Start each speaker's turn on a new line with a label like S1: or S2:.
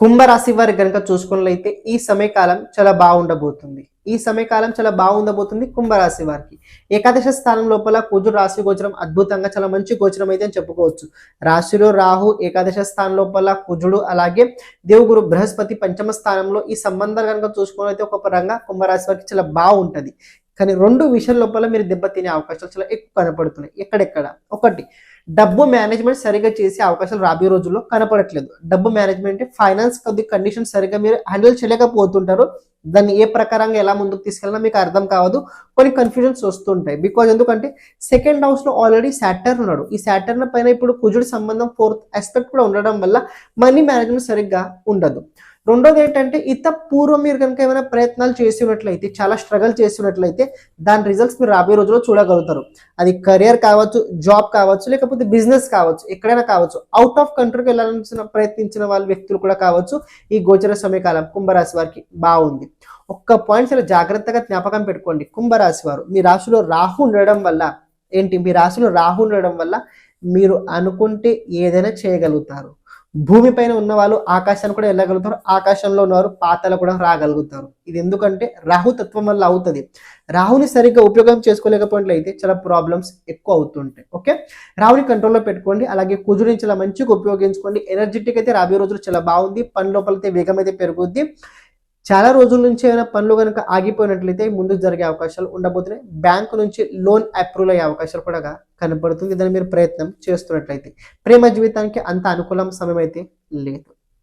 S1: కుంభరాశి వారికి గనక చూసుకున్నట్లయితే ఈ సమయకాలం చాలా బాగుండబోతుంది. ఈ సమయకాలం చాలా బాగుండబోతుంది కుంభరాశి వారికి. ఏకాదశ స్థానం లోపల కుజుడు రాశి గోచరం అద్భుతంగా చాలా మంచి గోచరం అయితే అని చెప్పుకోవచ్చు. రాశిలో రాహు, ఏకాదశ స్థానం లోపల కుజుడు, అలాగే దేవుగురు బృహస్పతి పంచమ స్థానంలో ఈ సంబంధాలు కనుక చూసుకున్నట్లయితే ఒక పరంగా కుంభరాశి వారికి చాలా బాగుంటది. కానీ రెండు విషయాల లోపల మీరు దెబ్బతినే అవకాశాలు చాలా ఎక్కువ కనపడుతున్నాయి. ఎక్కడెక్కడ? ఒకటి, డబ్బు మేనేజ్మెంట్ సరిగా చేసే అవకాశాలు రాబోయే రోజుల్లో కనపడట్లేదు. డబ్బు మేనేజ్మెంట్, ఫైనాన్స్ కొద్ది కండిషన్ సరిగా మీరు హ్యాండిల్ చేయలేకపోతుంటారు. దాన్ని ఏ ప్రకారంగా ఎలా ముందుకు తీసుకెళ్ళినా మీకు అర్థం కావదు. కొన్ని కన్ఫ్యూజన్స్ వస్తుంటాయి. బికాజ్ ఎందుకంటే సెకండ్ హౌస్ లో ఆల్రెడీ సాటర్న్ ఉన్నాడు. ఈ సాటర్న్ పైన ఇప్పుడు కుజుడి సంబంధం ఫోర్త్ ఆస్పెక్ట్ కూడా ఉండడం వల్ల మనీ మేనేజ్మెంట్ సరిగ్గా ఉండదు. రెండోది ఏంటంటే పూర్వం మీరు కనుక ఏమైనా ప్రయత్నాలు చేసి ఉన్నట్లయితే, చాలా స్ట్రగల్ చేసి ఉన్నట్లయితే దాని రిజల్ట్స్ మీరు రాబోయే రోజుల్లో చూడగలుగుతారు. అది కెరియర్ కావచ్చు, జాబ్ కావచ్చు, లేకపోతే బిజినెస్ కావచ్చు, ఎక్కడైనా కావచ్చు. అవుట్ ఆఫ్ కంట్రీకి వెళ్ళాలని ప్రయత్నించిన వాళ్ళ వ్యక్తులు కూడా కావచ్చు. ఈ గోచర సమయకాలం కుంభరాశి వారికి బాగుంది. ఒక్క పాయింట్ చాలా జాగ్రత్తగా జ్ఞాపకం పెట్టుకోండి. కుంభరాశి వారు మీ రాశిలో రాహు ఉండడం వల్ల మీ రాశిలో రాహు ఉండడం వల్ల మీరు అనుకుంటే ఏదైనా చేయగలుగుతారు. భూమిపైన ఉన్న వాళ్ళు ఆకాశాన్ని కూడా వెళ్ళగలుగుతారు, ఆకాశంలో ఉన్నవారు పాతాలు కూడా రాగలుగుతారు. ఇది ఎందుకంటే రాహు తత్వం వల్ల అవుతుంది. రాహుని సరిగ్గా ఉపయోగం చేసుకోలేకపోయినట్లయితే చాలా ప్రాబ్లమ్స్ ఎక్కువ అవుతుంటాయి. ఓకే, రాహుని కంట్రోల్లో పెట్టుకోండి. అలాగే కుజుడిని చాలా మంచిగా ఉపయోగించుకోండి. ఎనర్జెటిక్ అయితే రాబోయే రోజులు చాలా బాగుంది. పని లోపలితే వేగం అయితే పెరుగుద్ది. చాలా రోజుల నుంచి ఏమైనా పనులు కనుక ఆగిపోయినట్లయితే ముందుకు జరిగే అవకాశాలు ఉండబోతున్నాయి. బ్యాంకు నుంచి లోన్ అప్రూవల్ అయ్యే అవకాశాలు కూడా కనపడుతుంది. దాన్ని మీరు ప్రయత్నం చేస్తున్నట్లయితే. ప్రేమ జీవితానికి అంత అనుకూలం సమయం అయితే లేదు.